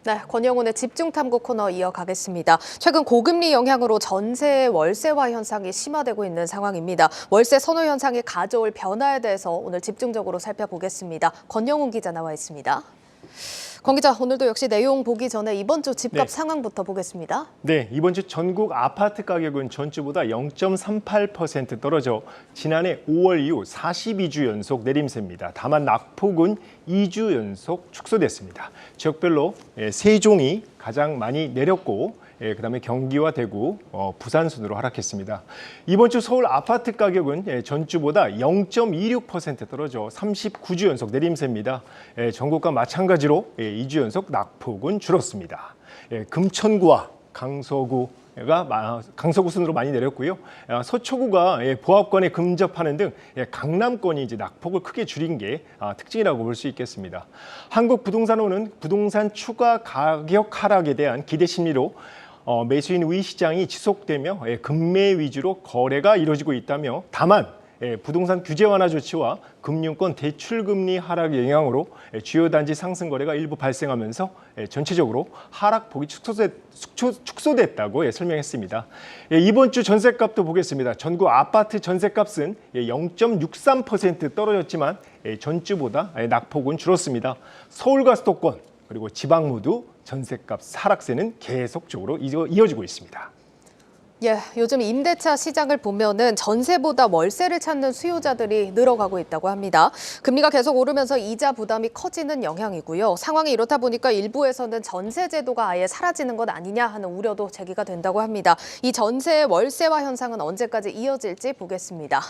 네, 권영훈의 집중탐구 코너 이어가겠습니다. 최근 고금리 영향으로 전세 월세화 현상이 심화되고 있는 상황입니다. 월세 선호 현상이 가져올 변화에 대해서 오늘 집중적으로 살펴보겠습니다. 권영훈 기자 나와 있습니다. 권 기자, 오늘도 역시 내용 보기 전에 이번 주 집값 상황부터 보겠습니다. 네, 이번 주 전국 아파트 가격은 전주보다 0.38% 떨어져 지난해 5월 이후 42주 연속 내림세입니다. 다만 낙폭은 2주 연속 축소됐습니다. 지역별로 세종이 가장 많이 내렸고 그다음에 경기와 대구, 부산 순으로 하락했습니다. 이번 주 서울 아파트 가격은 전주보다 0.26% 떨어져 39주 연속 내림세입니다. 전국과 마찬가지로 2주 연속 낙폭은 줄었습니다. 금천구와 강서구가 강서구 순으로 많이 내렸고요. 서초구가 보합권에 근접하는 등 강남권이 이제 낙폭을 크게 줄인 게 특징이라고 볼 수 있겠습니다. 한국부동산원은 부동산 추가 가격 하락에 대한 기대 심리로 매수인 우위 시장이 지속되며 금매 위주로 거래가 이루어지고 있다며, 다만 부동산 규제 완화 조치와 금융권 대출금리 하락 영향으로 주요 단지 상승 거래가 일부 발생하면서 전체적으로 하락폭이 축소됐다고 설명했습니다. 이번 주 전셋값도 보겠습니다. 전국 아파트 전셋값은 0.63% 떨어졌지만 전주보다 낙폭은 줄었습니다. 서울과 수도권 그리고 지방 모두 전셋값 하락세는 계속적으로 이어지고 있습니다. 요즘 임대차 시장을 보면은 전세보다 월세를 찾는 수요자들이 늘어가고 있다고 합니다. 금리가 계속 오르면서 이자 부담이 커지는 영향이고요. 상황이 이렇다 보니까 일부에서는 전세 제도가 아예 사라지는 것 아니냐 하는 우려도 제기가 된다고 합니다. 이 전세 월세화 현상은 언제까지 이어질지 보겠습니다.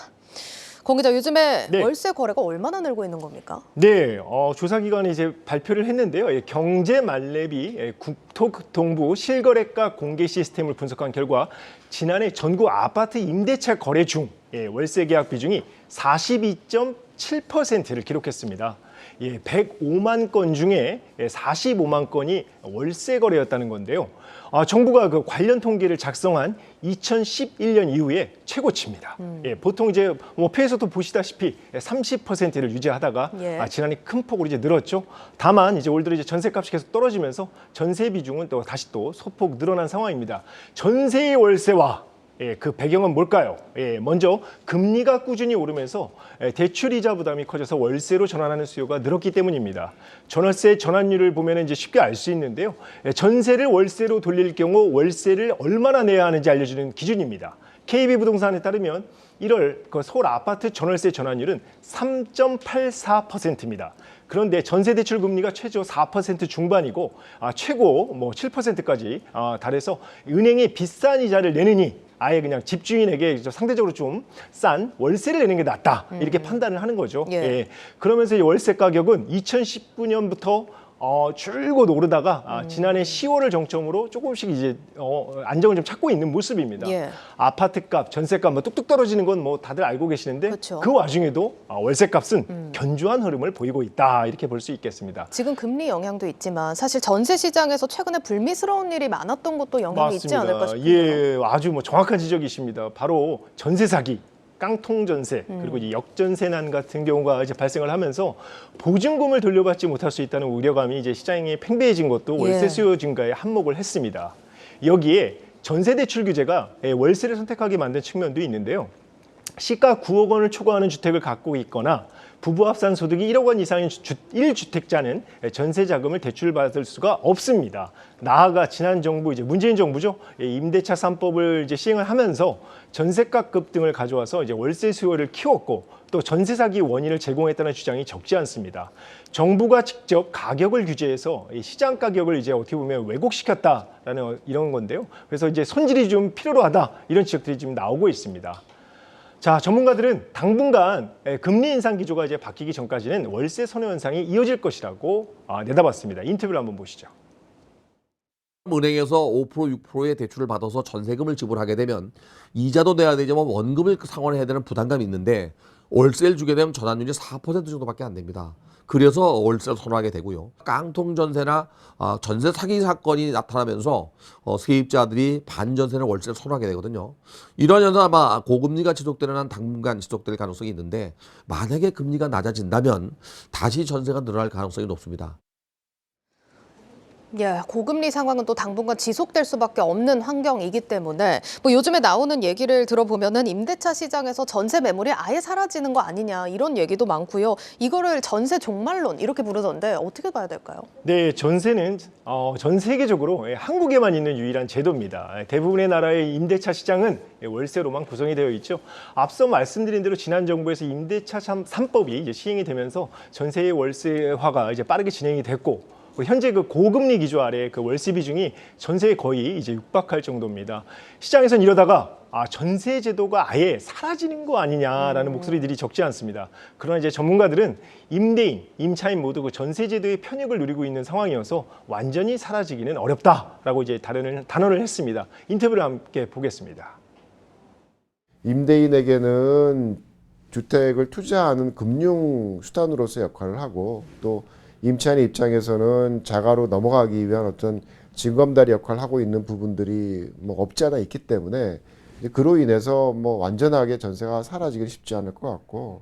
권 기자, 요즘에 월세 거래가 얼마나 늘고 있는 겁니까? 네, 조사기관이 이제 발표를 했는데요. 경제말레비 국토교통부 실거래가 공개 시스템을 분석한 결과 지난해 전국 아파트 임대차 거래 중 월세 계약 비중이 42.7%를 기록했습니다. 105만 건 중에 45만 건이 월세 거래였다는 건데요. 정부가 그 관련 통계를 작성한 2011년 이후에 최고치입니다. 보통 이제 표에서도 보시다시피 30%를 유지하다가 지난해 큰 폭으로 이제 늘었죠. 다만 이제 올 들어 이제 전세값이 계속 떨어지면서 전세 비중은 또 다시 또 소폭 늘어난 상황입니다. 전세의 월세와 그 배경은 뭘까요? 먼저 금리가 꾸준히 오르면서 대출이자 부담이 커져서 월세로 전환하는 수요가 늘었기 때문입니다. 전월세 전환율을 보면 이제 쉽게 알 수 있는데요. 전세를 월세로 돌릴 경우 월세를 얼마나 내야 하는지 알려주는 기준입니다. KB부동산에 따르면 1월 서울 아파트 전월세 전환율은 3.84%입니다. 그런데 전세 대출 금리가 최저 4% 중반이고 최고 7%까지 달해서 은행이 비싼 이자를 내느니 아예 그냥 집주인에게 상대적으로 좀 싼 월세를 내는 게 낫다, 이렇게 판단을 하는 거죠. 그러면서 이 월세 가격은 2019년부터 줄곧 오르다가 지난해 10월을 정점으로 조금씩 이제 안정을 좀 찾고 있는 모습입니다. 아파트값, 전세값 뚝뚝 떨어지는 건 다들 알고 계시는데 그 와중에도 월세값은 견조한 흐름을 보이고 있다, 이렇게 볼 수 있겠습니다. 지금 금리 영향도 있지만 사실 전세 시장에서 최근에 불미스러운 일이 많았던 것도 영향이 있지 않을까 싶은데요. 아주 정확한 지적이십니다. 바로 전세 사기, 깡통 전세, 그리고 이제 역전세난 같은 경우가 이제 발생을 하면서 보증금을 돌려받지 못할 수 있다는 우려감이 이제 시장에 팽배해진 것도 월세 수요 증가에 한몫을 했습니다. 여기에 전세 대출 규제가 월세를 선택하게 만든 측면도 있는데요. 시가 9억 원을 초과하는 주택을 갖고 있거나 부부 합산 소득이 1억 원 이상인 1주택자는 전세 자금을 대출받을 수가 없습니다. 나아가 지난 정부, 이제 문재인 정부죠, 임대차 3법을 이제 시행을 하면서 전세가 급등을 가져와서 이제 월세 수요를 키웠고 또 전세 사기 원인을 제공했다는 주장이 적지 않습니다. 정부가 직접 가격을 규제해서 시장 가격을 이제 어떻게 보면 왜곡시켰다라는 이런 건데요. 그래서 이제 손질이 좀 필요로 하다, 이런 지적들이 지금 나오고 있습니다. 자, 전문가들은 당분간 금리 인상 기조가 이제 바뀌기 전까지는 월세 선호 현상이 이어질 것이라고 내다봤습니다. 인터뷰를 한번 보시죠. 은행에서 5%, 6%의 대출을 받아서 전세금을 지불하게 되면 이자도 내야 되지만 원금을 상환해야 되는 부담감이 있는데 월세를 주게 되면 전환율이 4% 정도밖에 안 됩니다. 그래서 월세를 선호하게 되고요. 깡통 전세나 전세 사기 사건이 나타나면서 세입자들이 반전세나 월세를 선호하게 되거든요. 이런 현상 아마 고금리가 지속되는 한 당분간 지속될 가능성이 있는데 만약에 금리가 낮아진다면 다시 전세가 늘어날 가능성이 높습니다. 예, 고금리 상황은 또 당분간 지속될 수밖에 없는 환경이기 때문에 뭐 요즘에 나오는 얘기를 들어보면은 임대차 시장에서 전세 매물이 아예 사라지는 거 아니냐 이런 얘기도 많고요. 이거를 전세 종말론 이렇게 부르던데 어떻게 봐야 될까요? 네, 전세는 전 세계적으로 한국에만 있는 유일한 제도입니다. 대부분의 나라의 임대차 시장은 월세로만 구성이 되어 있죠. 앞서 말씀드린 대로 지난 정부에서 임대차 3법이 이제 시행이 되면서 전세의 월세화가 이제 빠르게 진행이 됐고 현재 그 고금리 기조 아래 그 월세 비중이 전세에 거의 이제 육박할 정도입니다. 시장에선 이러다가 전세 제도가 아예 사라지는 거 아니냐라는 목소리들이 적지 않습니다. 그러나 이제 전문가들은 임대인, 임차인 모두 그 전세 제도의 편익을 누리고 있는 상황이어서 완전히 사라지기는 어렵다라고 이제 단언을 했습니다. 인터뷰를 함께 보겠습니다. 임대인에게는 주택을 투자하는 금융 수단으로서 역할을 하고 또 임차인의 입장에서는 자가로 넘어가기 위한 어떤 징검다리 역할을 하고 있는 부분들이 뭐 없지 않아 있기 때문에 그로 인해서 뭐 완전하게 전세가 사라지기는 쉽지 않을 것 같고.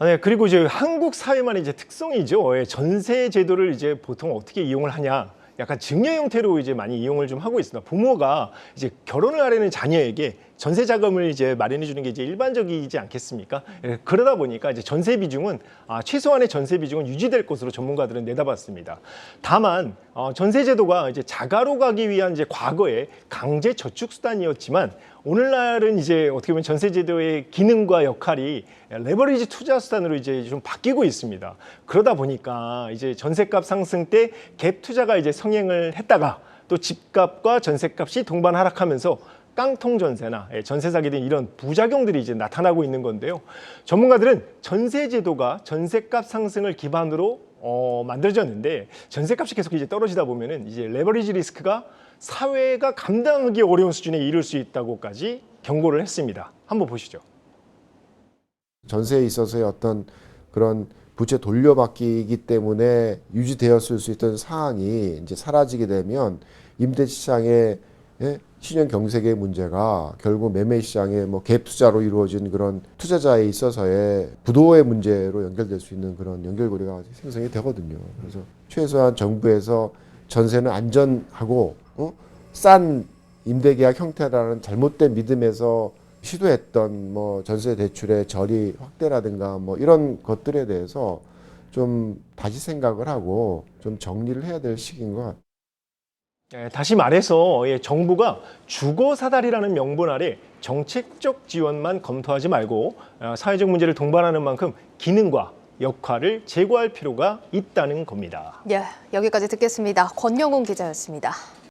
네, 그리고 이제 한국 사회만의 이제 특성이죠. 전세 제도를 이제 보통 어떻게 이용을 하냐? 약간 증여 형태로 이제 많이 이용을 좀 하고 있습니다. 부모가 이제 결혼을 하려는 자녀에게 전세 자금을 이제 마련해 주는 게 이제 일반적이지 않겠습니까? 그러다 보니까 이제 전세 비중은 최소한의 전세 비중은 유지될 것으로 전문가들은 내다봤습니다. 다만 전세 제도가 이제 자가로 가기 위한 이제 과거의 강제 저축 수단이었지만 오늘날은 이제 어떻게 보면 전세 제도의 기능과 역할이 레버리지 투자 수단으로 이제 좀 바뀌고 있습니다. 그러다 보니까 이제 전세값 상승 때 갭 투자가 이제 성행을 했다가 또 집값과 전세값이 동반 하락하면서 깡통 전세나 전세 사기 등 이런 부작용들이 이제 나타나고 있는 건데요. 전문가들은 전세 제도가 전세값 상승을 기반으로 만들어졌는데 전세값이 계속 이제 떨어지다 보면은 이제 레버리지 리스크가 사회가 감당하기 어려운 수준에 이를 수 있다고까지 경고를 했습니다. 한번 보시죠. 전세에 있어서의 어떤 그런 부채 돌려받기이기 때문에 유지되었을 수 있던 사항이 이제 사라지게 되면 임대 시장의 신용 경색의 문제가 결국 매매 시장의 뭐 갭 투자로 이루어진 그런 투자자에 있어서의 부도의 문제로 연결될 수 있는 그런 연결고리가 생성이 되거든요. 그래서 최소한 정부에서 전세는 안전하고 싼 임대계약 형태라는 잘못된 믿음에서 시도했던 뭐 전세 대출의 저리 확대라든가 뭐 이런 것들에 대해서 좀 다시 생각을 하고 좀 정리를 해야 될 시기인 것 같아요. 다시 말해서 정부가 주거 사다리라는 명분 아래 정책적 지원만 검토하지 말고 사회적 문제를 동반하는 만큼 기능과 역할을 제고할 필요가 있다는 겁니다. 예, 여기까지 듣겠습니다. 권영훈 기자였습니다.